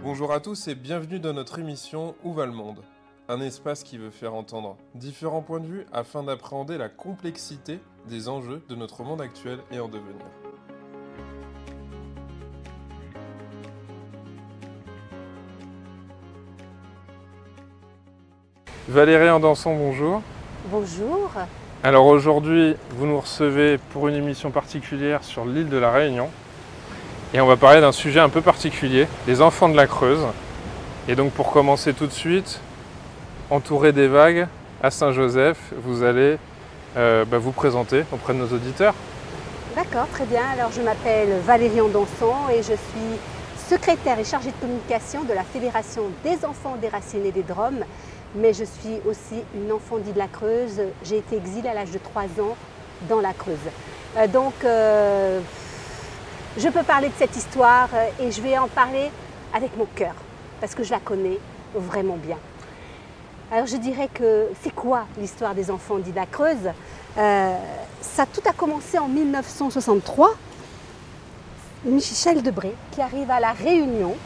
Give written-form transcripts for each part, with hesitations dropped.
Bonjour à tous et bienvenue dans notre émission Où va le monde? Un espace qui veut faire entendre différents points de vue afin d'appréhender la complexité des enjeux de notre monde actuel et en devenir. Valérie Andanson, bonjour. Bonjour. Alors aujourd'hui, vous nous recevez pour une émission particulière sur l'île de la Réunion. Et on va parler d'un sujet un peu particulier, les enfants de la Creuse. Et donc pour commencer tout de suite, entouré des vagues, à Saint-Joseph, vous allez vous présenter auprès de nos auditeurs. D'accord, très bien. Alors je m'appelle Valérie Andanson et je suis secrétaire et chargée de communication de la Fédération des enfants déracinés des Drômes. Mais je suis aussi une enfant d'île de la Creuse. J'ai été exilée à l'âge de 3 ans dans la Creuse. Je peux parler de cette histoire et je vais en parler avec mon cœur parce que je la connais vraiment bien. Alors je dirais que c'est quoi l'histoire des enfants d'île de la Creuse? Tout a commencé en 1963. Michel Debré qui arrive à La Réunion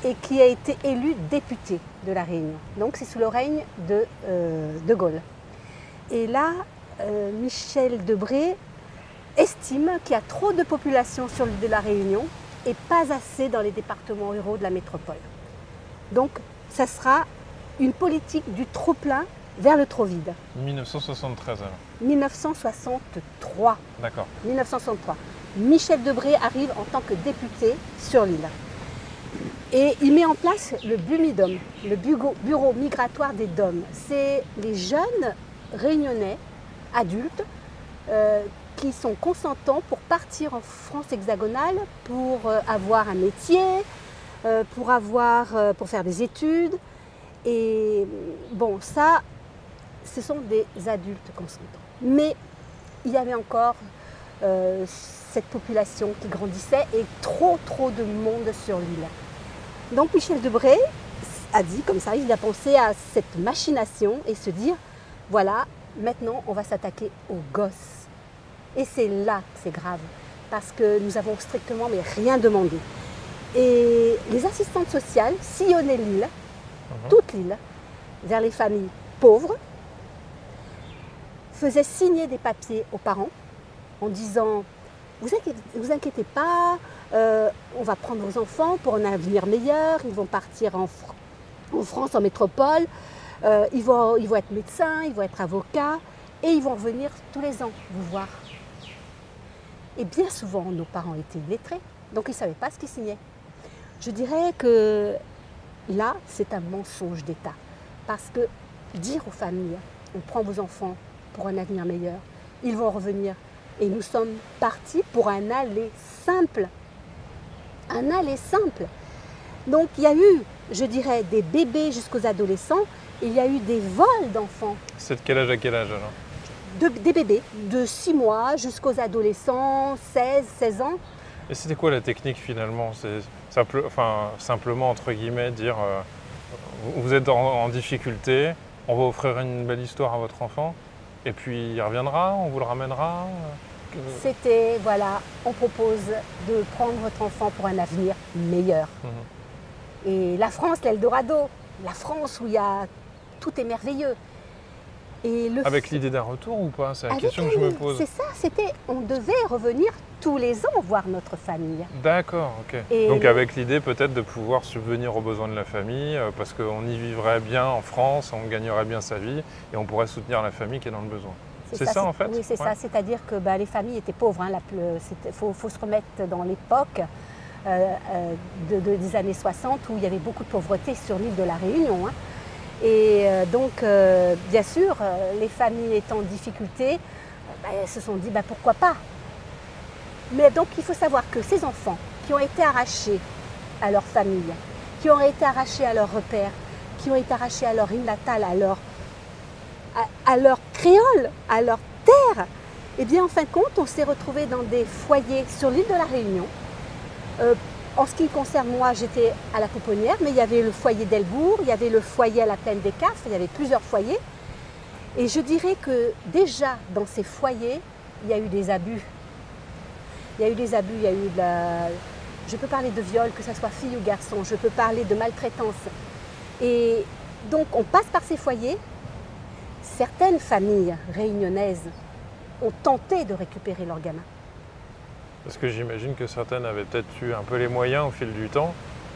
et qui a été élu député de La Réunion. Donc c'est sous le règne de Gaulle. Et là, Michel Debré estime qu'il y a trop de population sur l'île de La Réunion et pas assez dans les départements ruraux de la métropole. Donc ça sera une politique du trop-plein vers le trop-vide. 1973 alors. 1963. D'accord. 1963. Michel Debré arrive en tant que député sur l'île. Et il met en place le BUMIDOM, le Bureau migratoire des DOM. C'est les jeunes réunionnais, adultes, qui sont consentants pour partir en France hexagonale, pour avoir un métier, pour faire des études. Et bon, ça, ce sont des adultes consentants. Mais il y avait encore cette population qui grandissait et trop de monde sur l'île. Donc Michel Debré a dit comme ça, il a pensé à cette machination et se dire, voilà, maintenant on va s'attaquer aux gosses. Et c'est là que c'est grave, parce que nous avons strictement mais rien demandé. Et les assistantes sociales sillonnaient l'île, toute l'île, vers les familles pauvres, faisaient signer des papiers aux parents en disant « Vous inquiétez pas, on va prendre vos enfants pour un avenir meilleur, ils vont partir en France, en métropole, ils vont être médecins, ils vont être avocats et ils vont revenir tous les ans vous voir. » Et bien souvent, nos parents étaient illettrés, donc ils ne savaient pas ce qu'ils signaient. Je dirais que là, c'est un mensonge d'État. Parce que dire aux familles, on prend vos enfants pour un avenir meilleur, ils vont revenir. Et nous sommes partis pour un aller simple. Un aller simple. Donc il y a eu, je dirais, des bébés jusqu'aux adolescents, et il y a eu des vols d'enfants. C'est de quel âge à quel âge alors? Des bébés, de 6 mois jusqu'aux adolescents, 16 ans. Et c'était quoi la technique finalement? C'est simplement, entre guillemets, dire vous êtes en difficulté, on va offrir une belle histoire à votre enfant, et puis il reviendra, on vous le ramènera. C'était, voilà, on propose de prendre votre enfant pour un avenir meilleur. Et la France, l'Eldorado, la France où tout est merveilleux. Et avec l'idée d'un retour ou pas? C'est la question que je me pose. C'est ça, on devait revenir tous les ans voir notre famille. D'accord, ok. Donc avec l'idée peut-être de pouvoir subvenir aux besoins de la famille, parce qu'on y vivrait bien en France, on gagnerait bien sa vie et on pourrait soutenir la famille qui est dans le besoin. C'est ça en fait? Oui, c'est ça. C'est-à-dire que les familles étaient pauvres. Il faut se remettre dans l'époque des années 60 où il y avait beaucoup de pauvreté sur l'île de la Réunion. Et donc, bien sûr, les familles étant en difficulté, se sont dit pourquoi pas. Mais donc, il faut savoir que ces enfants qui ont été arrachés à leur famille, qui ont été arrachés à leurs repères, qui ont été arrachés à leur île natale, à leur créole, à leur terre, eh bien, en fin de compte, on s'est retrouvés dans des foyers sur l'île de la Réunion. En ce qui me concerne, moi, j'étais à la Pouponnière, mais il y avait le foyer d'Elbourg, il y avait le foyer à la Plaine des Cafres, il y avait plusieurs foyers. Et je dirais que déjà, dans ces foyers, il y a eu des abus. Il y a eu des abus, il y a eu Je peux parler de viol, que ce soit fille ou garçon. Je peux parler de maltraitance. Et donc, on passe par ces foyers. Certaines familles réunionnaises ont tenté de récupérer leurs gamins. Parce que j'imagine que certaines avaient peut-être eu un peu les moyens au fil du temps,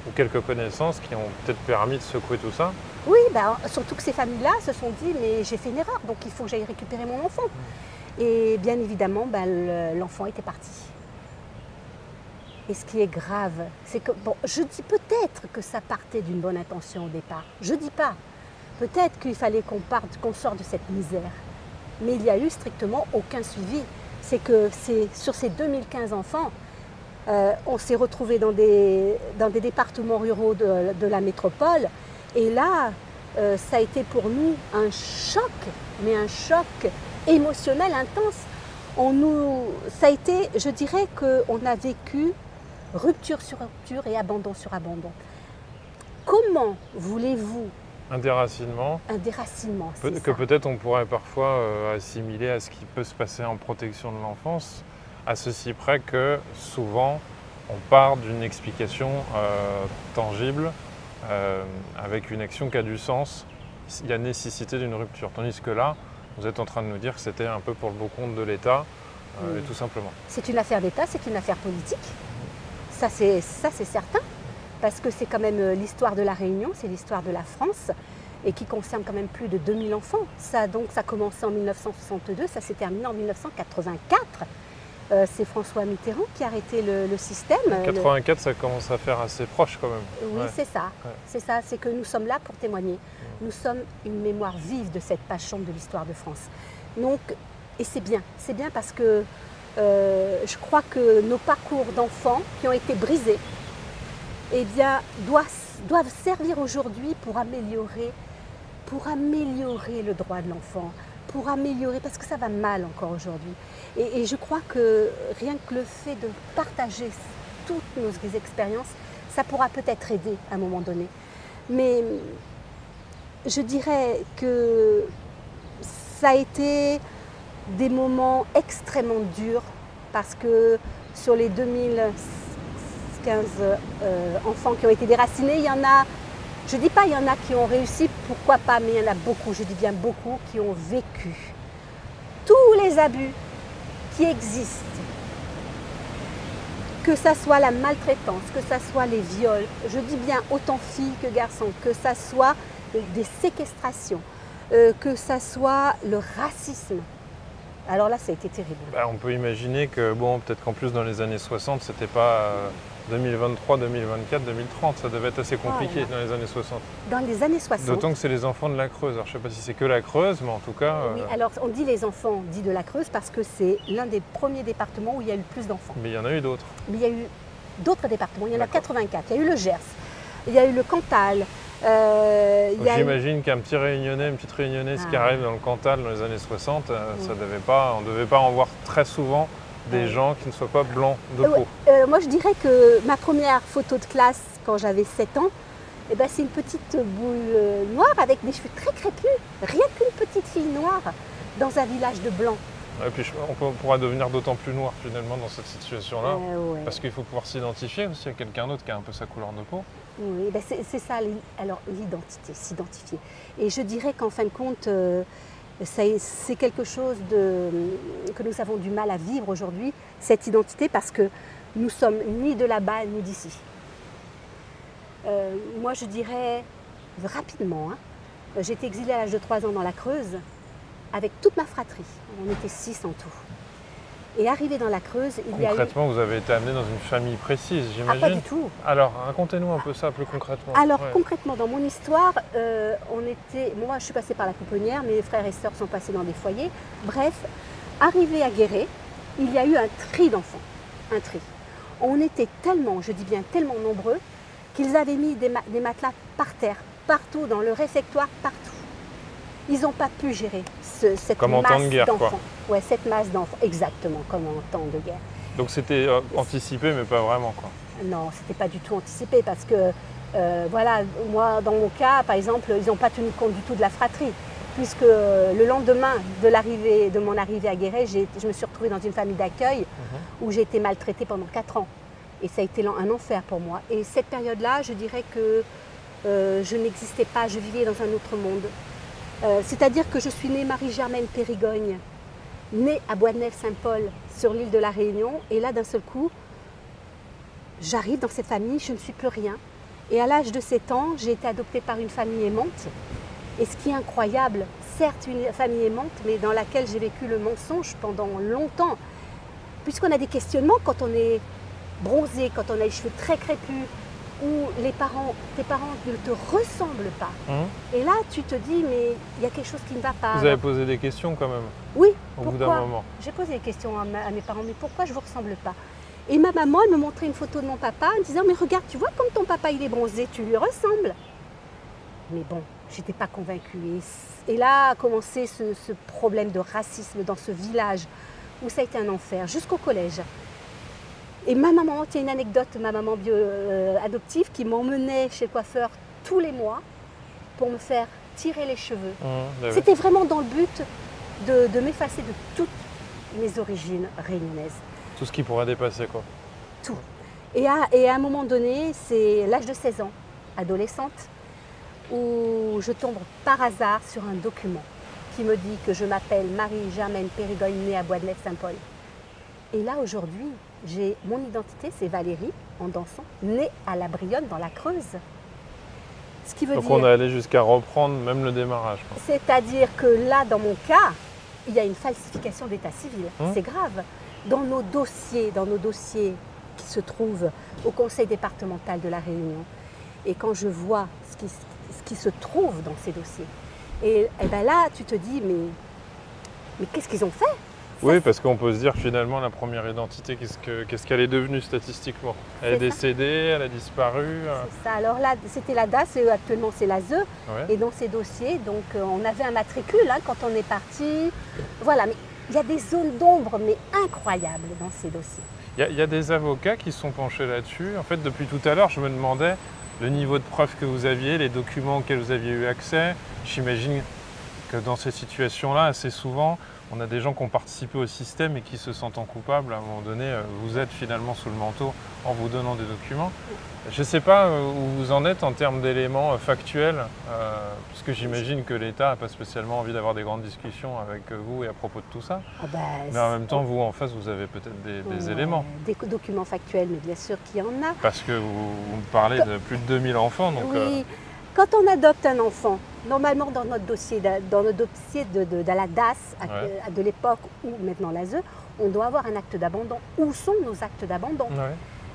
ou quelques connaissances qui ont peut-être permis de secouer tout ça. Oui, surtout que ces familles-là se sont dit, mais j'ai fait une erreur, donc il faut que j'aille récupérer mon enfant. Et bien évidemment, l'enfant était parti. Et ce qui est grave, c'est que, bon, je dis peut-être que ça partait d'une bonne intention au départ. Je dis pas. Peut-être qu'il fallait qu'on sorte de cette misère. Mais il n'y a eu strictement aucun suivi. C'est que sur ces 2015 enfants, on s'est retrouvés dans des départements ruraux de la métropole. Et là, ça a été pour nous un choc, mais un choc émotionnel intense. Ça a été, je dirais qu'on a vécu rupture sur rupture et abandon sur abandon. Comment voulez-vous un déracinement que peut-être on pourrait parfois assimiler à ce qui peut se passer en protection de l'enfance, à ceci près que souvent on part d'une explication tangible avec une action qui a du sens. Il y a nécessité d'une rupture. Tandis que là, vous êtes en train de nous dire que c'était un peu pour le beau compte de l'État, et tout simplement. C'est une affaire d'État, c'est une affaire politique. Ça c'est certain. Parce que c'est quand même l'histoire de la Réunion, c'est l'histoire de la France, et qui concerne quand même plus de 2000 enfants. Ça a commencé en 1962, ça s'est terminé en 1984. C'est François Mitterrand qui a arrêté le système. 84, ça commence à faire assez proche quand même. Oui, ouais. C'est ça. Ouais. C'est ça, c'est que nous sommes là pour témoigner. Nous sommes une mémoire vive de cette page sombre de l'histoire de France. Donc, et c'est bien parce que je crois que nos parcours d'enfants qui ont été brisés, eh bien, doivent servir aujourd'hui pour améliorer le droit de l'enfant, pour améliorer, parce que ça va mal encore aujourd'hui. Et je crois que rien que le fait de partager toutes nos expériences, ça pourra peut-être aider à un moment donné. Mais je dirais que ça a été des moments extrêmement durs, parce que sur les 2015 enfants qui ont été déracinés, il y en a, je ne dis pas il y en a qui ont réussi, pourquoi pas, mais il y en a beaucoup, je dis bien beaucoup, qui ont vécu tous les abus qui existent, que ça soit la maltraitance, que ça soit les viols, je dis bien autant filles que garçons, que ça soit des séquestrations, que ça soit le racisme. Alors là, ça a été terrible. On peut imaginer que, bon, peut-être qu'en plus dans les années 60, c'était pas 2023, 2024, 2030, ça devait être assez compliqué dans les années 60. Dans les années 60. D'autant que c'est les enfants de la Creuse. Alors je ne sais pas si c'est que la Creuse, mais en tout cas... Oui, alors on dit les enfants dits de la Creuse parce que c'est l'un des premiers départements où il y a eu le plus d'enfants. Mais il y en a eu d'autres. Mais il y a eu d'autres départements, il y en a 84. Il y a eu le Gers, il y a eu le Cantal. J'imagine qu'un petit Réunionnais, une petite Réunionnaise qui arrive dans le Cantal dans les années 60, on ne devait pas en voir très souvent des gens qui ne soient pas blancs de peau. Moi, je dirais que ma première photo de classe, quand j'avais 7 ans, c'est une petite boule noire avec des cheveux très crépus. Rien qu'une petite fille noire dans un village de blancs. Et puis on pourra devenir d'autant plus noir finalement dans cette situation-là, parce qu'il faut pouvoir s'identifier aussi à quelqu'un d'autre qui a un peu sa couleur de peau. Oui, c'est ça, alors l'identité, s'identifier. Et je dirais qu'en fin de compte, c'est quelque chose que nous avons du mal à vivre aujourd'hui, cette identité, parce que nous sommes ni de là-bas ni d'ici. Moi, je dirais rapidement, j'ai été exilée à l'âge de 3 ans dans la Creuse, avec toute ma fratrie. On était 6 en tout. Et arrivé dans la Creuse, il y a eu... Concrètement, vous avez été amenée dans une famille précise, j'imagine? Pas du tout. Alors, racontez-nous un peu ça plus concrètement. Alors, concrètement, dans mon histoire, moi, je suis passée par la pouponnière, mes frères et sœurs sont passés dans des foyers. Bref, arrivé à Guéret, il y a eu un tri d'enfants. Un tri. On était tellement, je dis bien tellement nombreux, qu'ils avaient mis des matelas par terre, partout, dans le réfectoire, partout. Ils n'ont pas pu gérer cette masse d'enfants. Ouais, cette masse d'enfants, exactement, comme en temps de guerre. Donc c'était anticipé, mais pas vraiment, quoi. Non, c'était pas du tout anticipé, parce que, voilà, moi, dans mon cas, par exemple, ils n'ont pas tenu compte du tout de la fratrie, puisque le lendemain de mon arrivée à Guéret, je me suis retrouvée dans une famille d'accueil où j'ai été maltraitée pendant 4 ans. Et ça a été un enfer pour moi. Et cette période-là, je dirais que je n'existais pas, je vivais dans un autre monde. C'est-à-dire que je suis née Marie-Germaine Périgogne, née à Boisdenef-Saint-Paul, sur l'île de la Réunion. Et là, d'un seul coup, j'arrive dans cette famille, je ne suis plus rien. Et à l'âge de 7 ans, j'ai été adoptée par une famille aimante. Et ce qui est incroyable, certes une famille aimante, mais dans laquelle j'ai vécu le mensonge pendant longtemps. Puisqu'on a des questionnements quand on est bronzé, quand on a les cheveux très crépus, où tes parents ne te ressemblent pas. Et là, tu te dis, mais il y a quelque chose qui ne va pas. Vous avez posé des questions quand même? Oui, au bout d'un moment. J'ai posé des questions à mes parents, mais pourquoi je ne vous ressemble pas? Et ma maman, elle me montrait une photo de mon papa en me disant, mais regarde, tu vois comme ton papa il est bronzé, tu lui ressembles. Mais bon, je n'étais pas convaincue. Et là a commencé ce problème de racisme dans ce village, où ça a été un enfer, jusqu'au collège. Et ma maman, il y a une anecdote, ma maman adoptive qui m'emmenait chez le coiffeur tous les mois pour me faire tirer les cheveux. C'était vraiment dans le but de m'effacer de toutes mes origines réunionnaises. Tout ce qui pourrait dépasser, quoi. Tout. Et à un moment donné, c'est l'âge de 16 ans, adolescente, où je tombe par hasard sur un document qui me dit que je m'appelle Marie-Germaine Périgogne, née à Boisdenef-Saint-Paul. Et là, aujourd'hui, mon identité, c'est Valérie, en dansant, née à la Brionne, dans la Creuse. Ce qui veut Donc dire... on est allé jusqu'à reprendre même le démarrage. C'est-à-dire que là, dans mon cas, il y a une falsification d'état civil. C'est grave. Dans nos dossiers qui se trouvent au Conseil départemental de la Réunion, et quand je vois ce qui se trouve dans ces dossiers, et ben là, tu te dis, mais qu'est-ce qu'ils ont fait? Oui, parce qu'on peut se dire finalement la première identité, qu'est-ce qu'elle est devenue statistiquement? Elle est décédée, elle a disparu. C'est ça. Alors là, c'était la DAS, et actuellement c'est la ZE. Ouais. Et dans ces dossiers, donc on avait un matricule quand on est parti. Voilà, mais il y a des zones d'ombre, mais incroyables dans ces dossiers. Il y a des avocats qui se sont penchés là-dessus. En fait, depuis tout à l'heure, je me demandais le niveau de preuve que vous aviez, les documents auxquels vous aviez eu accès. J'imagine que dans ces situations-là, assez souvent, on a des gens qui ont participé au système et qui se sentent coupables. À un moment donné, vous êtes finalement sous le manteau en vous donnant des documents. Je ne sais pas où vous en êtes en termes d'éléments factuels, puisque j'imagine que l'État n'a pas spécialement envie d'avoir des grandes discussions avec vous et à propos de tout ça. Mais en même temps, vous, en face, vous avez peut-être des éléments. Des documents factuels, mais bien sûr qu'il y en a. Parce que vous me parlez de plus de 2000 enfants. Donc, oui. Quand on adopte un enfant, normalement dans notre dossier, de la DAS, de l'époque ou maintenant la ZE, on doit avoir un acte d'abandon. Où sont nos actes d'abandon?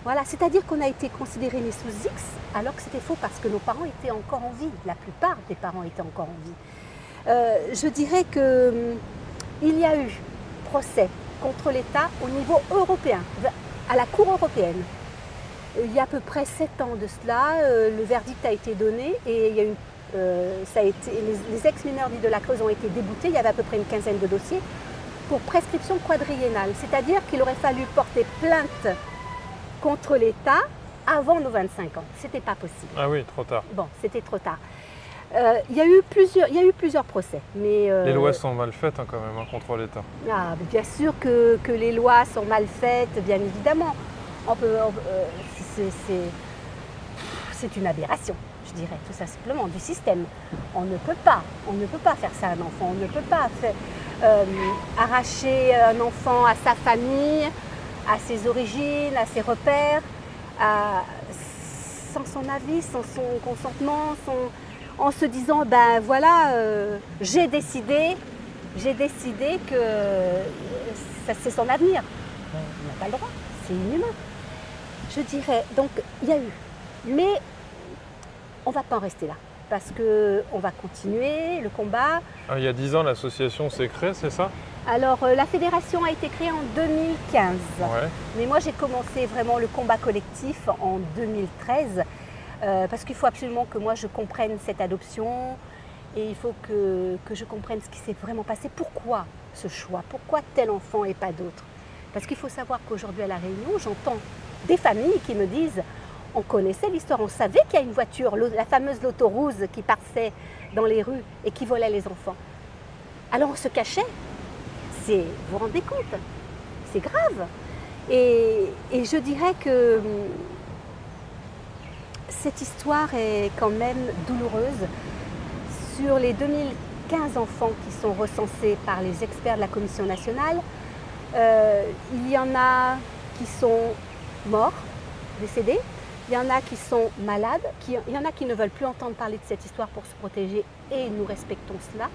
Voilà, c'est-à-dire qu'on a été considérés nés sous X, alors que c'était faux parce que nos parents étaient encore en vie. La plupart des parents étaient encore en vie. Je dirais qu'il y a eu procès contre l'État au niveau européen, à la Cour européenne. Il y a à peu près 7 ans de cela, le verdict a été donné et il y a les ex-mineurs dits de la Creuse ont été déboutés. Il y avait à peu près une quinzaine de dossiers pour prescription quadriennale. C'est-à-dire qu'il aurait fallu porter plainte contre l'État avant nos 25 ans. C'était pas possible. Ah oui, trop tard. Bon, c'était trop tard. Il y a eu plusieurs procès. Mais, les lois sont mal faites quand même contre l'État. Ah, bien sûr que les lois sont mal faites, bien évidemment. C'est une aberration, je dirais, tout simplement, du système. On ne peut pas faire ça à un enfant. On ne peut pas arracher un enfant à sa famille, à ses origines, à ses repères, sans son avis, sans son consentement, en se disant, ben voilà, j'ai décidé que c'est son avenir. On n'a pas le droit, c'est inhumain. Je dirais, donc il y a eu, mais on ne va pas en rester là, parce qu'on va continuer le combat. Il y a 10 ans, l'association s'est créée, c'est ça? Alors, la fédération a été créée en 2015, mais moi j'ai commencé vraiment le combat collectif en 2013, parce qu'il faut absolument que moi je comprenne cette adoption, et il faut que je comprenne ce qui s'est vraiment passé. Pourquoi ce choix? Pourquoi tel enfant et pas d'autre? Parce qu'il faut savoir qu'aujourd'hui à La Réunion, j'entends des familles qui me disent « on connaissait l'histoire, on savait qu'il y a une voiture, la fameuse Loto Rouge qui passait dans les rues et qui volait les enfants. Alors on se cachait. Vous vous rendez compte? C'est grave. Et je dirais que cette histoire est quand même douloureuse. Sur les 2015 enfants qui sont recensés par les experts de la Commission nationale, il y en a qui sont morts, décédés, il y en a qui sont malades, il y en a qui ne veulent plus entendre parler de cette histoire pour se protéger et nous respectons cela.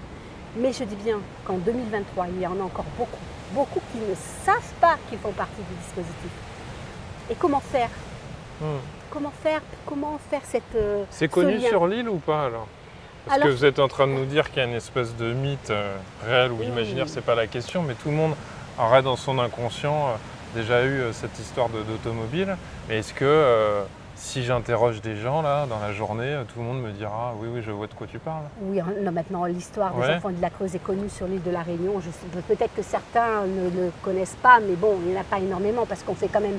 Mais je dis bien qu'en 2023, il y en a encore beaucoup qui ne savent pas qu'ils font partie du dispositif. Et comment faire Comment faire cette C'est connu ce lien sur l'île ou pas alors? Parce que vous êtes en train de nous dire qu'il y a une espèce de mythe réel ou imaginaire, c'est pas la question, mais tout le monde aurait dans son inconscient déjà eu cette histoire d'automobile. Mais est-ce que si j'interroge des gens là dans la journée, tout le monde me dira oui, je vois de quoi tu parles? Oui, non, maintenant l'histoire des enfants de la Creuse est connue sur l'île de la Réunion. Peut-être que certains ne le connaissent pas, mais bon, il n'y en a pas énormément parce qu'on fait quand même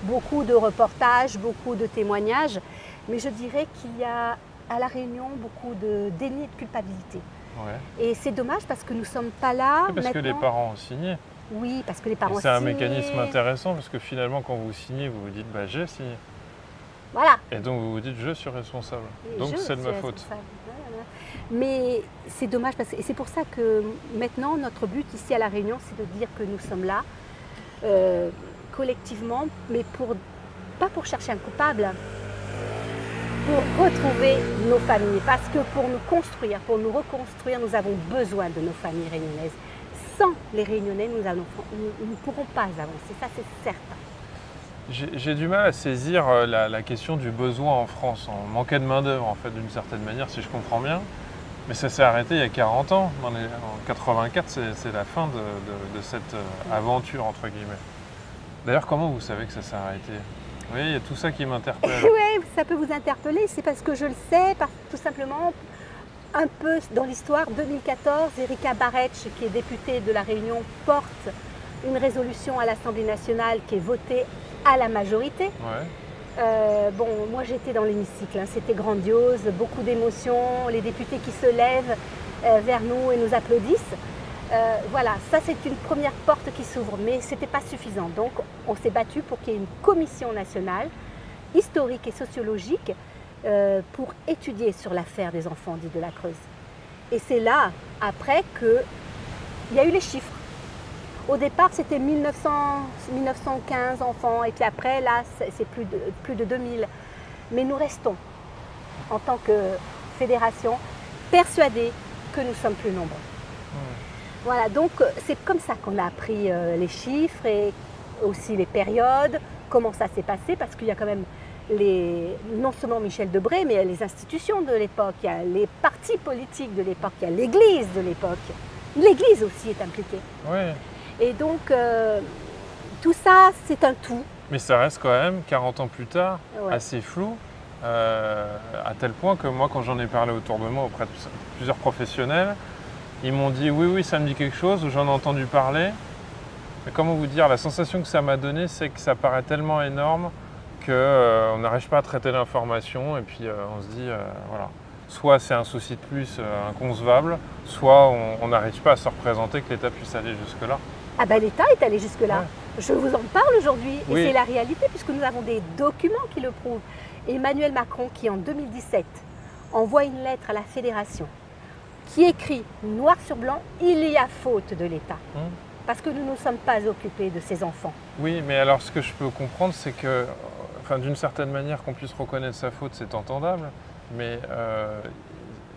beaucoup de reportages, beaucoup de témoignages. Mais je dirais qu'il y a à la Réunion beaucoup de déni et de culpabilité. Ouais. Et c'est dommage parce que nous ne sommes pas là. Parce maintenant. Que les parents ont signé. Oui, parce que les parents c'est un mécanisme intéressant parce que finalement quand vous signez, vous vous dites j'ai signé. Voilà. Et donc vous vous dites je suis responsable. Donc c'est de ma faute. Voilà. Mais c'est dommage parce que et c'est pour ça que maintenant notre but ici à La Réunion, c'est de dire que nous sommes là collectivement, mais pas pour chercher un coupable, pour retrouver nos familles. Parce que pour nous construire, pour nous reconstruire, nous avons besoin de nos familles réunionnaises. Sans les Réunionnais, nous ne pourrons pas avancer, ça c'est certain. J'ai du mal à saisir la question du besoin en France. On manquait de main-d'œuvre en fait d'une certaine manière, si je comprends bien. Mais ça s'est arrêté il y a 40 ans. En 84, c'est la fin de cette aventure entre guillemets. D'ailleurs, comment vous savez que ça s'est arrêté? Oui, il y a tout ça qui m'interpelle. Oui, ça peut vous interpeller, c'est parce que je le sais, tout simplement. Un peu dans l'histoire, 2014, Erika Baretsch, qui est députée de La Réunion, porte une résolution à l'Assemblée nationale qui est votée à la majorité. Ouais. Bon, moi j'étais dans l'hémicycle, c'était grandiose, beaucoup d'émotions, les députés qui se lèvent vers nous et nous applaudissent. Voilà, ça c'est une première porte qui s'ouvre, mais ce n'était pas suffisant. Donc on s'est battu pour qu'il y ait une commission nationale historique et sociologique pour étudier sur l'affaire des enfants dits de la Creuse. Et c'est là, après, qu'il y a eu les chiffres. Au départ, c'était 1915 enfants, et puis après, là, c'est plus de 2000. Mais nous restons, en tant que fédération, persuadés que nous sommes plus nombreux. Voilà, donc c'est comme ça qu'on a appris les chiffres et aussi les périodes, comment ça s'est passé, parce qu'il y a quand même non seulement Michel Debré, mais il y a les institutions de l'époque, il y a les partis politiques de l'époque, il y a l'Église de l'époque. L'Église aussi est impliquée. Oui. Et donc, tout ça, c'est un tout. Mais ça reste quand même, 40 ans plus tard, Ouais. assez flou, à tel point que moi, quand j'en ai parlé autour de moi auprès de plusieurs professionnels, ils m'ont dit oui, ça me dit quelque chose, ou j'en ai entendu parler. Mais comment vous dire, la sensation que ça m'a donnée, c'est que ça paraît tellement énorme qu'on n'arrive pas à traiter l'information et puis on se dit, voilà, soit c'est un souci de plus inconcevable, soit on n'arrive pas à se représenter que l'État puisse aller jusque-là. Ah ben l'État est allé jusque-là. Ouais. Je vous en parle aujourd'hui et c'est la réalité puisque nous avons des documents qui le prouvent. Emmanuel Macron qui en 2017 envoie une lettre à la Fédération qui écrit noir sur blanc, il y a faute de l'État. Parce que nous ne nous sommes pas occupés de ces enfants. Oui, mais alors ce que je peux comprendre, c'est que, enfin, d'une certaine manière, qu'on puisse reconnaître sa faute, c'est entendable, mais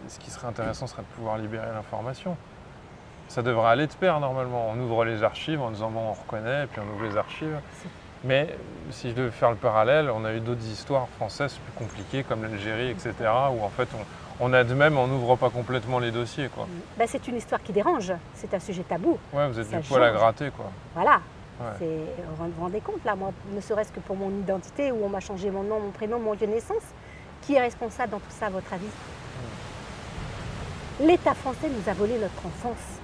ce qui serait intéressant serait de pouvoir libérer l'information. Ça devrait aller de pair normalement. On ouvre les archives en disant bon, on reconnaît, et puis on ouvre les archives. Mais si je devais faire le parallèle, on a eu d'autres histoires françaises plus compliquées, comme l'Algérie, etc., où en fait on admet, mais on n'ouvre pas complètement les dossiers, quoi. Ben, c'est une histoire qui dérange, c'est un sujet tabou. Ouais, vous êtes du poil à gratter, quoi. Voilà. Ouais. Vous vous rendez compte, là, moi, ne serait-ce que pour mon identité, où on m'a changé mon nom, mon prénom, mon lieu de naissance, qui est responsable dans tout ça, à votre avis? L'État français nous a volé notre enfance.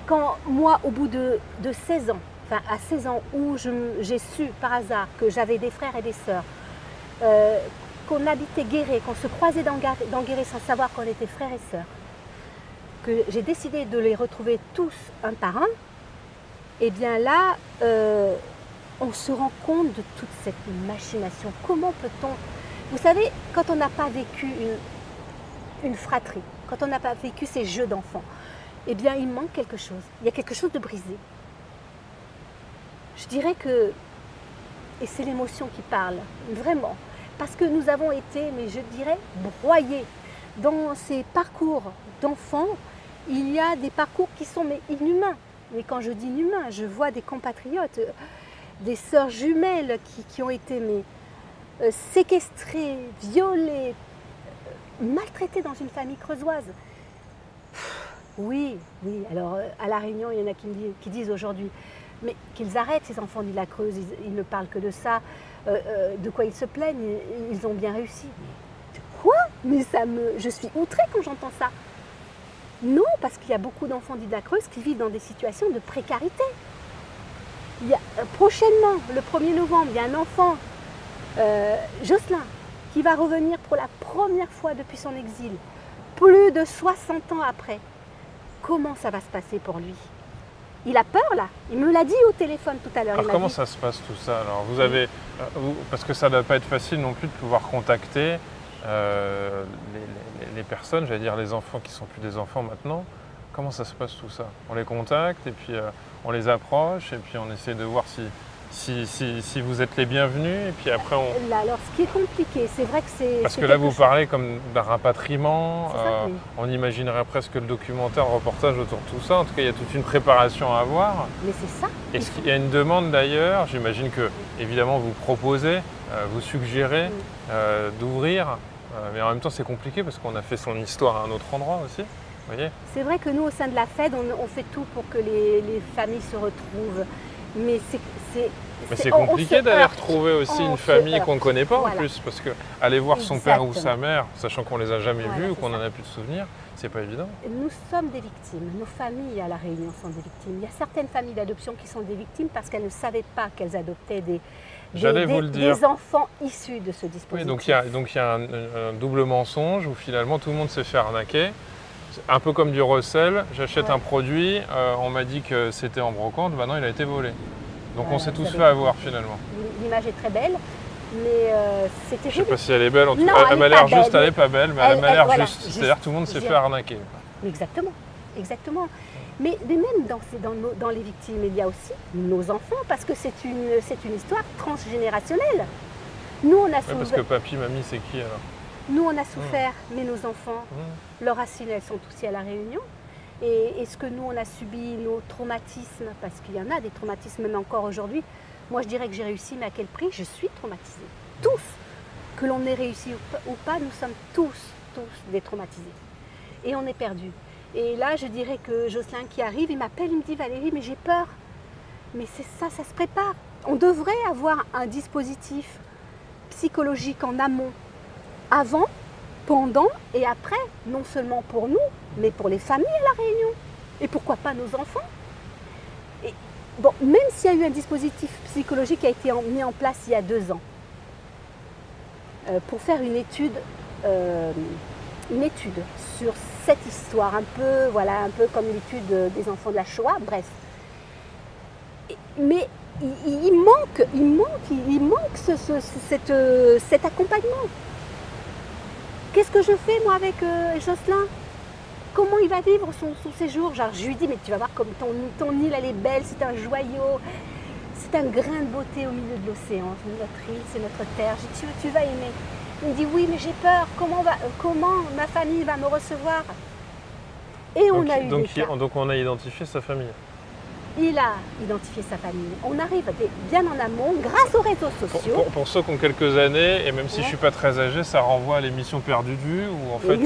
Quand moi, au bout de 16 ans, enfin à 16 ans, où j'ai su par hasard que j'avais des frères et des sœurs, qu'on habitait Guéret, qu'on se croisait dans Guéret sans savoir qu'on était frères et sœurs, que j'ai décidé de les retrouver tous un par un, et bien là, on se rend compte de toute cette machination. Comment peut-on... Vous savez, quand on n'a pas vécu une fratrie, quand on n'a pas vécu ces jeux d'enfants, eh bien, il manque quelque chose. Il y a quelque chose de brisé. Je dirais que, et c'est l'émotion qui parle, vraiment, parce que nous avons été, mais je dirais, broyés. Dans ces parcours d'enfants, il y a des parcours qui sont inhumains. Mais quand je dis inhumains, je vois des compatriotes, des sœurs jumelles qui ont été séquestrées, violées, maltraitées dans une famille creusoise. Oui, oui, alors à La Réunion, il y en a qui disent aujourd'hui, mais qu'ils arrêtent ces enfants de la Creuse, ils ne parlent que de ça, de quoi ils se plaignent, ils ont bien réussi. De quoi? Mais je suis outrée quand j'entends ça. Non, parce qu'il y a beaucoup d'enfants d'Île de la Creuse qui vivent dans des situations de précarité. Prochainement, le 1er novembre, il y a un enfant, Jocelyn, qui va revenir pour la première fois depuis son exil, plus de 60 ans après. Comment ça va se passer pour lui? Il a peur là, il me l'a dit au téléphone tout à l'heure. Alors comment ça se passe tout ça? Alors vous avez, parce que ça ne doit pas être facile non plus de pouvoir contacter les personnes, j'allais dire les enfants qui ne sont plus des enfants maintenant. Comment ça se passe tout ça? On les contacte et puis on les approche et puis on essaie de voir si vous êtes les bienvenus et puis après on... Là, alors ce qui est compliqué, c'est vrai que c'est... Parce que là vous parlez comme d'un rapatriement, on imaginerait presque le documentaire, le reportage autour de tout ça. En tout cas il y a toute une préparation à avoir. Mais c'est ça. Est-ce qu'il y a une demande d'ailleurs? J'imagine que évidemment vous proposez, vous suggérez d'ouvrir, mais en même temps c'est compliqué parce qu'on a fait son histoire à un autre endroit aussi. C'est vrai que nous, au sein de la FED, on fait tout pour que les familles se retrouvent. Mais c'est compliqué d'aller retrouver aussi une famille qu'on ne connaît pas en plus. Parce qu'aller voir son père ou sa mère, sachant qu'on ne les a jamais vus ou qu'on n'en a plus de souvenirs, c'est pas évident. Nous sommes des victimes. Nos familles à La Réunion sont des victimes. Il y a certaines familles d'adoption qui sont des victimes parce qu'elles ne savaient pas qu'elles adoptaient des enfants issus de ce dispositif. Oui, donc il y a un double mensonge où finalement tout le monde s'est fait arnaquer. Un peu comme du recel, j'achète un produit, on m'a dit que c'était en brocante, maintenant il a été volé. Donc on s'est tous fait avoir finalement. L'image est très belle, mais c'était... Je ne sais pas si elle est belle, en tout cas elle m'a l'air juste, elle n'est pas belle, mais elle m'a l'air juste. C'est-à-dire que tout le monde s'est fait arnaquer. Exactement, exactement. Mais même dans les victimes, il y a aussi nos enfants, parce que c'est une histoire transgénérationnelle. Nous on a parce que papy, mamie, c'est qui alors? Nous, on a souffert, mais nos enfants, leurs racines, elles sont aussi à La Réunion. Et ce que nous, on a subi, nos traumatismes, parce qu'il y en a des traumatismes, même encore aujourd'hui, moi, je dirais que j'ai réussi, mais à quel prix? Je suis traumatisée. Tous, que l'on ait réussi ou pas, nous sommes tous des traumatisés. Et on est perdus. Et là, je dirais que Jocelyn qui arrive, il m'appelle, il me dit « Valérie, mais j'ai peur. » Mais c'est ça, ça se prépare. On devrait avoir un dispositif psychologique en amont, avant, pendant et après, non seulement pour nous, mais pour les familles à La Réunion. Et pourquoi pas nos enfants? Et, bon, même s'il y a eu un dispositif psychologique qui a été mis en place il y a 2 ans, pour faire une étude sur cette histoire, un peu comme l'étude des enfants de la Shoah, bref. Mais il manque cet accompagnement. Qu'est-ce que je fais moi avec Jocelyn? Comment il va vivre son séjour? Genre, je lui dis, mais tu vas voir comme ton île elle est belle, c'est un joyau, c'est un grain de beauté au milieu de l'océan, c'est notre île, c'est notre terre. Je dis, tu vas aimer. Il me dit, oui, mais j'ai peur, comment ma famille va me recevoir? Et on a eu des cas. Donc on a identifié sa famille. Il a identifié sa famille. On arrive bien en amont grâce aux réseaux sociaux. Pour ceux qui ont quelques années, et même si je ne suis pas très âgé, ça renvoie à l'émission Perdu de vue, où en fait,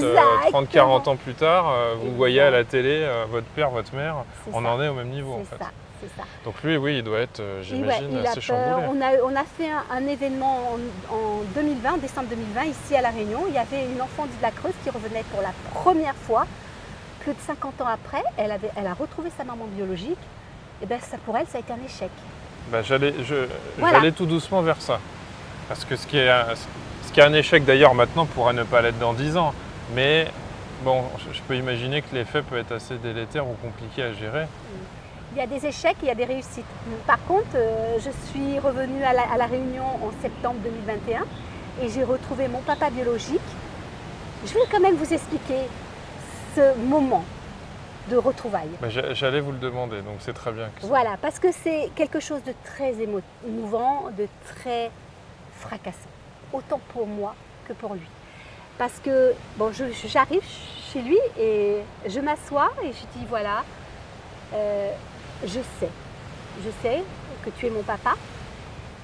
30-40 ans plus tard, vous voyez à la télé votre père, votre mère, on en est au même niveau en fait. C'est ça. Donc lui, oui, il doit être, j'imagine, assez chamboulé. On a fait un événement en 2020, en décembre 2020, ici à La Réunion. Il y avait une enfant d'Île de la Creuse qui revenait pour la première fois. Plus de 50 ans après, elle a retrouvé sa maman biologique. Et bien pour elle, ça a été un échec. Ben, j'allais tout doucement vers ça. Parce que ce qui est un échec d'ailleurs maintenant pourrait ne pas l'être dans 10 ans. Mais bon, je peux imaginer que l'effet peut être assez délétère ou compliqué à gérer. Il y a des échecs, il y a des réussites. Par contre, je suis revenue à la Réunion en septembre 2021 et j'ai retrouvé mon papa biologique. Je vais quand même vous expliquer ce moment de retrouvailles. J'allais vous le demander, donc c'est très bien. Voilà, parce que c'est quelque chose de très émouvant, de très fracassant, autant pour moi que pour lui. Parce que bon, j'arrive chez lui et je m'assois et je dis voilà, je sais que tu es mon papa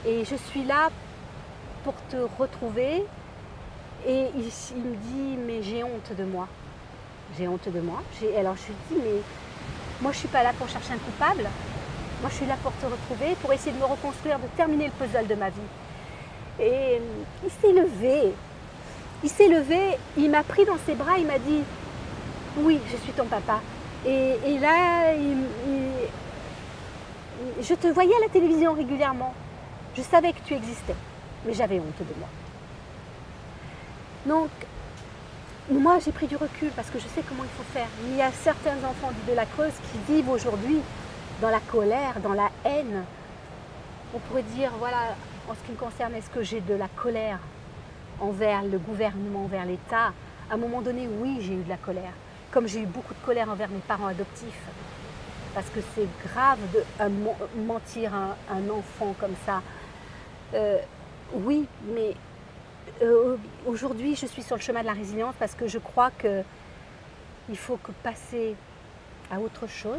et je suis là pour te retrouver. Et il me dit mais j'ai honte de moi. J'ai honte de moi. Alors je lui dis mais moi je ne suis pas là pour chercher un coupable. Moi je suis là pour te retrouver, pour essayer de me reconstruire, de terminer le puzzle de ma vie. Et il s'est levé. Il s'est levé, il m'a pris dans ses bras, il m'a dit oui, je suis ton papa. Et là, je te voyais à la télévision régulièrement. Je savais que tu existais, mais j'avais honte de moi. Donc, moi, j'ai pris du recul parce que je sais comment il faut faire. Il y a certains enfants de la Creuse qui vivent aujourd'hui dans la colère, dans la haine. On pourrait dire, voilà, en ce qui me concerne, est-ce que j'ai de la colère envers le gouvernement, envers l'État? À un moment donné, oui, j'ai eu de la colère. Comme j'ai eu beaucoup de colère envers mes parents adoptifs. Parce que c'est grave de mentir à un enfant comme ça. Oui, mais aujourd'hui, je suis sur le chemin de la résilience parce que je crois qu'il faut passer à autre chose,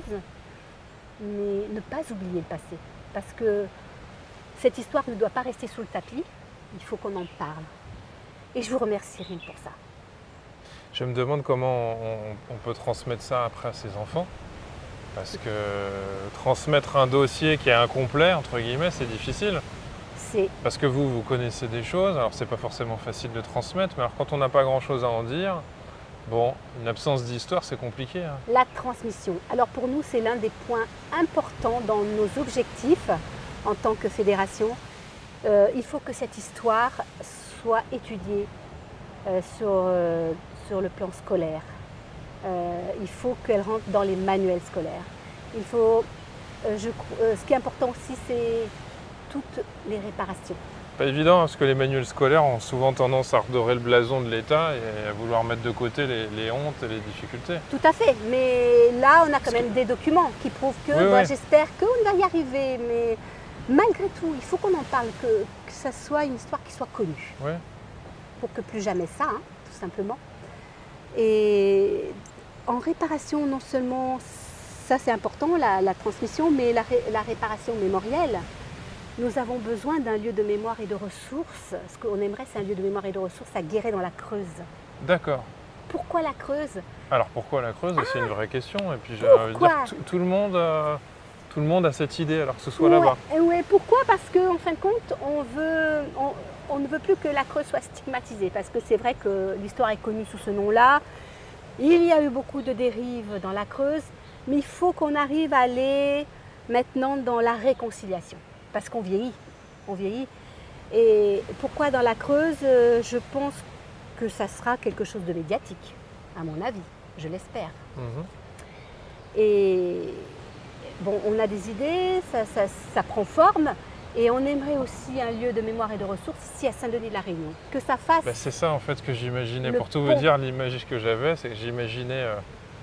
mais ne pas oublier le passé. Parce que cette histoire ne doit pas rester sous le tapis, il faut qu'on en parle. Et je vous remercie, Rine, pour ça. Je me demande comment on peut transmettre ça après à ses enfants. Parce que transmettre un dossier qui est incomplet, entre guillemets, c'est difficile. Parce que vous connaissez des choses, alors c'est pas forcément facile de transmettre, mais alors quand on n'a pas grand-chose à en dire, bon, une absence d'histoire, c'est compliqué. Hein. La transmission. Alors pour nous, c'est l'un des points importants dans nos objectifs en tant que fédération. Il faut que cette histoire soit étudiée sur le plan scolaire. Il faut qu'elle rentre dans les manuels scolaires. Il faut, ce qui est important aussi, c'est toutes les réparations. Pas évident, parce que les manuels scolaires ont souvent tendance à redorer le blason de l'État et à vouloir mettre de côté les hontes et les difficultés. Tout à fait, mais là on a quand même des documents qui prouvent que, oui. J'espère qu'on va y arriver, mais malgré tout, il faut qu'on en parle, que ça soit une histoire qui soit connue. Oui. Pour que plus jamais ça, hein, tout simplement. Et en réparation, non seulement, ça c'est important, la transmission, mais la réparation mémorielle. Nous avons besoin d'un lieu de mémoire et de ressources. Ce qu'on aimerait, c'est un lieu de mémoire et de ressources à Guéret dans la Creuse. D'accord. Pourquoi la Creuse? Alors pourquoi la Creuse? C'est une vraie question. Et puis j'ai envie de dire, tout le monde a cette idée, alors que ce soit là-bas. Oui, pourquoi? Parce qu'en fin de compte, on ne veut plus que la Creuse soit stigmatisée. Parce que c'est vrai que l'histoire est connue sous ce nom-là. Il y a eu beaucoup de dérives dans la Creuse. Mais il faut qu'on arrive à aller maintenant dans la réconciliation. Parce qu'on vieillit, Et pourquoi dans la Creuse? Je pense que ça sera quelque chose de médiatique, à mon avis, je l'espère. Et bon, on a des idées, ça prend forme, et on aimerait aussi un lieu de mémoire et de ressources ici à Saint-Denis-de-la-Réunion. Que ça fasse... c'est ça en fait que j'imaginais. Pour tout vous dire, l'image que j'avais, c'est que j'imaginais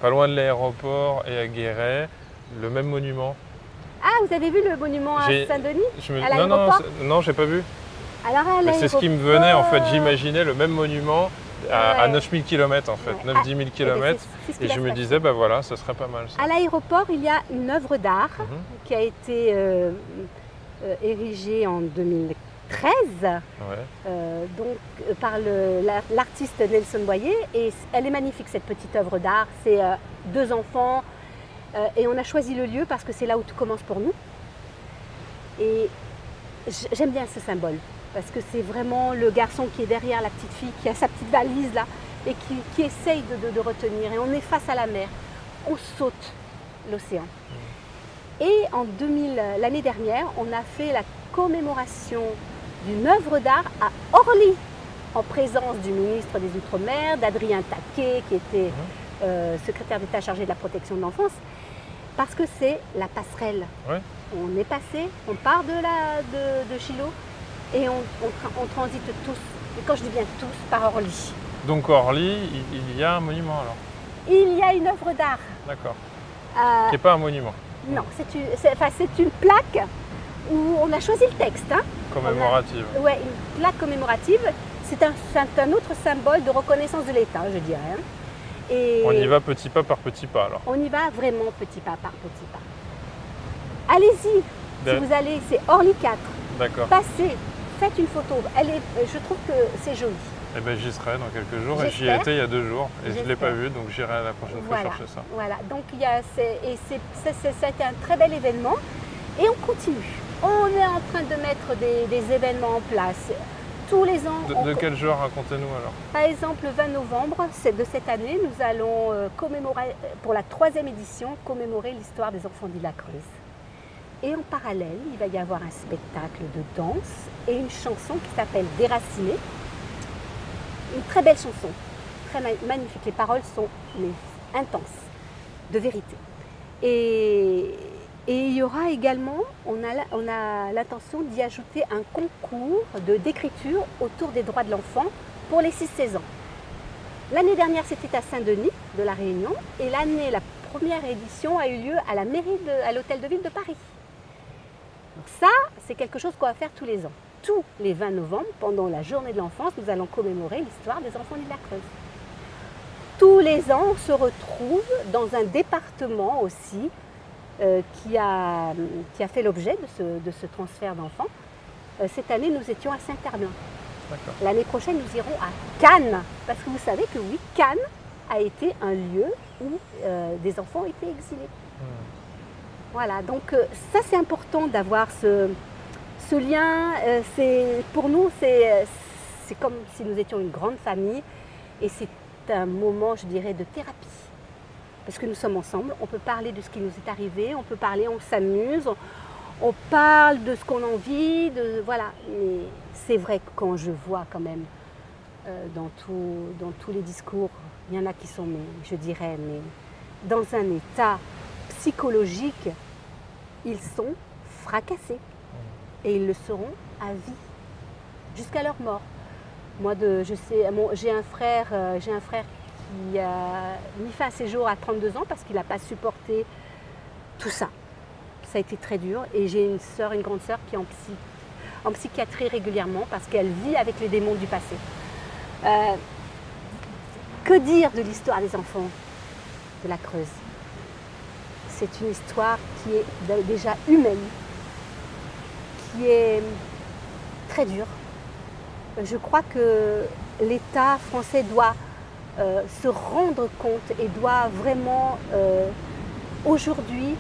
pas loin de l'aéroport et à Guéret, le même monument. Ah, vous avez vu le monument à Saint-Denis, à l'aéroport? Non, j'ai pas vu. Alors, c'est ce qui me venait en fait. J'imaginais le même monument à 9000 km en fait, 9-10 000 km. Et je me disais, bah voilà, ça serait pas mal. Ça. À l'aéroport, il y a une œuvre d'art qui a été érigée en 2013 par l'artiste Nelson Boyer. Et elle est magnifique, cette petite œuvre d'art. C'est deux enfants. Et on a choisi le lieu parce que c'est là où tout commence pour nous. Et j'aime bien ce symbole, parce que c'est vraiment le garçon qui est derrière la petite fille, qui a sa petite valise là, et qui essaye de retenir. Et on est face à la mer, on saute l'océan. Et l'année dernière, on a fait la commémoration d'une œuvre d'art à Orly, en présence du ministre des Outre-mer, d'Adrien Taquet, qui était secrétaire d'État chargé de la protection de l'enfance. Parce que c'est la passerelle. Ouais. On est passé, on part de Chilo et on transite tous. Et quand je dis bien tous, par Orly. Donc Orly, il y a un monument alors? Il y a une œuvre d'art. D'accord. Euh, Qui n'est pas un monument? non, c'est une plaque où on a choisi le texte. Hein. Commémorative. Oui, une plaque commémorative. C'est un autre symbole de reconnaissance de l'État, je dirais. Hein. Et on y va petit pas par petit pas alors? On y va vraiment petit pas par petit pas. Allez-y, si vous allez, c'est Orly 4. D'accord. Passez, faites une photo. Je trouve que c'est joli. Eh ben, j'y serai dans quelques jours et j'y étais il y a 2 jours et je ne l'ai pas vu, donc j'irai la prochaine fois chercher ça. Voilà, donc ça a été un très bel événement et on continue. On est en train de mettre des événements en place. Tous les ans. De quel genre, racontez-nous alors? Par exemple, le 20 novembre de cette année, nous allons commémorer, pour la 3e édition, commémorer l'histoire des enfants d'Île la Creuse. Et en parallèle, il va y avoir un spectacle de danse et une chanson qui s'appelle Déraciné. Une très belle chanson, très magnifique. Les paroles sont intenses, de vérité. Et il y aura également, on a l'intention d'y ajouter un concours d'écriture autour des droits de l'enfant pour les 6-16 ans. L'année dernière, c'était à Saint-Denis de la Réunion et la première édition a eu lieu à la mairie, à l'Hôtel de Ville de Paris. Donc ça, c'est quelque chose qu'on va faire tous les ans. Tous les 20 novembre, pendant la journée de l'enfance, nous allons commémorer l'histoire des enfants d'Île la Creuse. Tous les ans, on se retrouve dans un département aussi qui a fait l'objet de ce transfert d'enfants. Cette année, nous étions à Saint-Herblain. L'année prochaine, nous irons à Cannes, parce que vous savez que oui, Cannes a été un lieu où des enfants étaient exilés. Voilà, donc ça c'est important d'avoir ce lien. Pour nous, c'est comme si nous étions une grande famille et c'est un moment, je dirais, de thérapie. Parce que nous sommes ensemble, on peut parler de ce qui nous est arrivé, on peut parler, on s'amuse, on parle de ce qu'on a envie, voilà. Mais c'est vrai que quand je vois quand même dans tous les discours, il y en a qui sont, je dirais, dans un état psychologique, ils sont fracassés et ils le seront à vie, jusqu'à leur mort. Moi, j'ai un frère qui a mis fin à ses jours à 32 ans parce qu'il n'a pas supporté tout ça. Ça a été très dur et j'ai une grande sœur qui est en psychiatrie régulièrement parce qu'elle vit avec les démons du passé. Que dire de l'histoire des enfants de la Creuse? C'est une histoire qui est déjà humaine, qui est très dure. Je crois que l'État français doit se rendre compte et doit vraiment aujourd'hui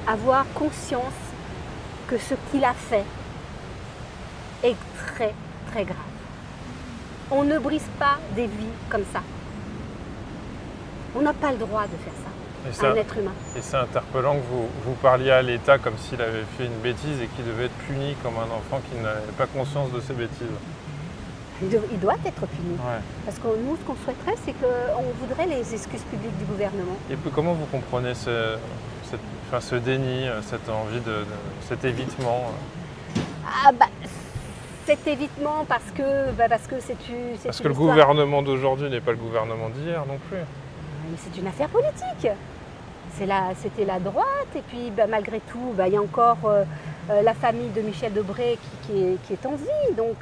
avoir conscience que ce qu'il a fait est très très grave. On ne brise pas des vies comme ça. On n'a pas le droit de faire ça à un être humain. Et c'est interpellant que vous parliez à l'État comme s'il avait fait une bêtise et qu'il devait être puni comme un enfant qui n'avait pas conscience de ses bêtises. Il doit être puni. Ouais. Parce que nous, ce qu'on souhaiterait, c'est qu'on voudrait les excuses publiques du gouvernement. Et comment vous comprenez ce déni, cette envie cet évitement? Cet évitement parce que Parce que le gouvernement d'aujourd'hui n'est pas le gouvernement d'hier non plus. Mais c'est une affaire politique. C'était la droite et puis malgré tout, il y a encore la famille de Michel Debré qui est en vie. Donc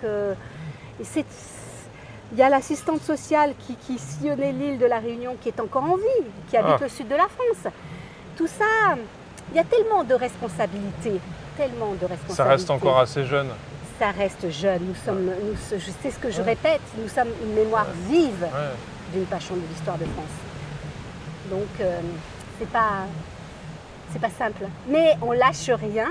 il y a l'assistante sociale qui sillonnait l'île de la Réunion qui est encore en vie, qui habite le sud de la France. Tout ça, il y a tellement de responsabilités, Ça reste encore assez jeune. Ça reste jeune. C'est ce que je répète, nous sommes une mémoire vive d'une passion de l'histoire de France. Donc c'est pas simple. Mais on lâche rien.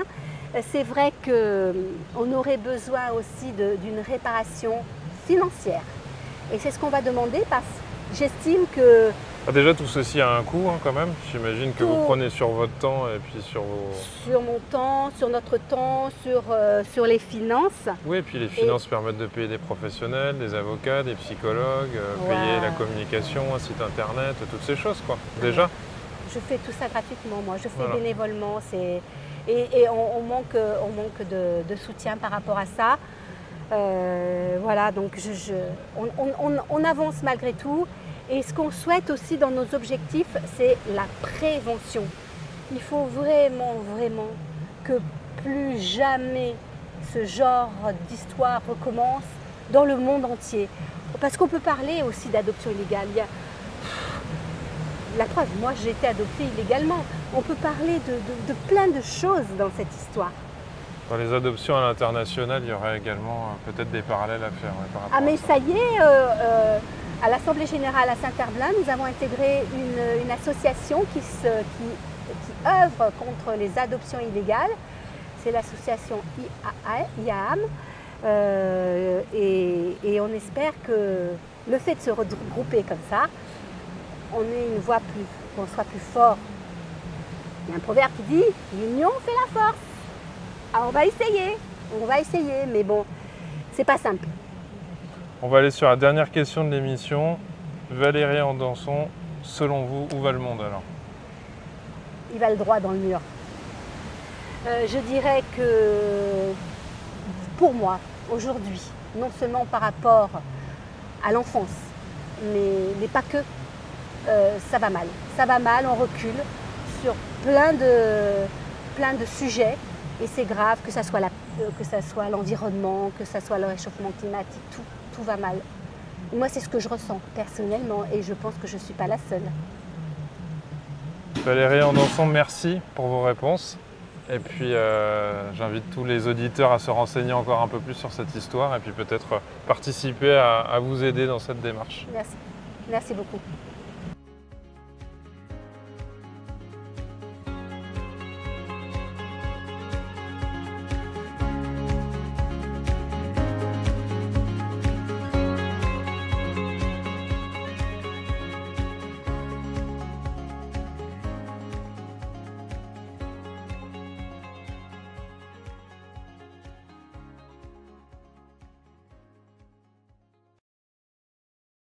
C'est vrai qu'on aurait besoin aussi d'une réparation financière. Et c'est ce qu'on va demander parce que j'estime que... Déjà, tout ceci a un coût quand même. J'imagine que vous prenez sur votre temps et puis sur vos... Sur mon temps, sur notre temps, sur les finances. Oui, et puis les finances permettent de payer des professionnels, des avocats, des psychologues, payer la communication, un site internet, toutes ces choses, quoi. Déjà. Je fais tout ça gratuitement, moi. Je fais Voilà. bénévolement. Et on manque de soutien par rapport à ça. Voilà, donc on avance malgré tout. Et ce qu'on souhaite aussi dans nos objectifs, c'est la prévention. Il faut vraiment, vraiment que plus jamais ce genre d'histoire recommence dans le monde entier. Parce qu'on peut parler aussi d'adoption illégale. La preuve, moi j'ai été adoptée illégalement. On peut parler de plein de choses dans cette histoire. Dans les adoptions à l'international, il y aurait également peut-être des parallèles à faire. Ouais, par rapport Ah mais à ça. ça y est, à l'Assemblée Générale à Saint-Herblain, nous avons intégré une association qui œuvre contre les adoptions illégales. C'est l'association IAAM. Et on espère que le fait de se regrouper comme ça, on ait une voix qu'on soit plus fort. Il y a un proverbe qui dit « l'union fait la force ». Alors on va essayer, mais bon, c'est pas simple. On va aller sur la dernière question de l'émission. Valérie Andanson, selon vous, où va le monde alors? Il va le droit dans le mur. Je dirais que pour moi, aujourd'hui, non seulement par rapport à l'enfance, mais pas que, ça va mal. Ça va mal, on recule sur plein de sujets et c'est grave, que ça soit l'environnement, que ça soit le réchauffement climatique, tout va mal. Et moi, c'est ce que je ressens personnellement et je pense que je ne suis pas la seule. Valérie Andanson, merci pour vos réponses. Et puis j'invite tous les auditeurs à se renseigner encore un peu plus sur cette histoire et puis peut-être participer à vous aider dans cette démarche. Merci. Merci beaucoup.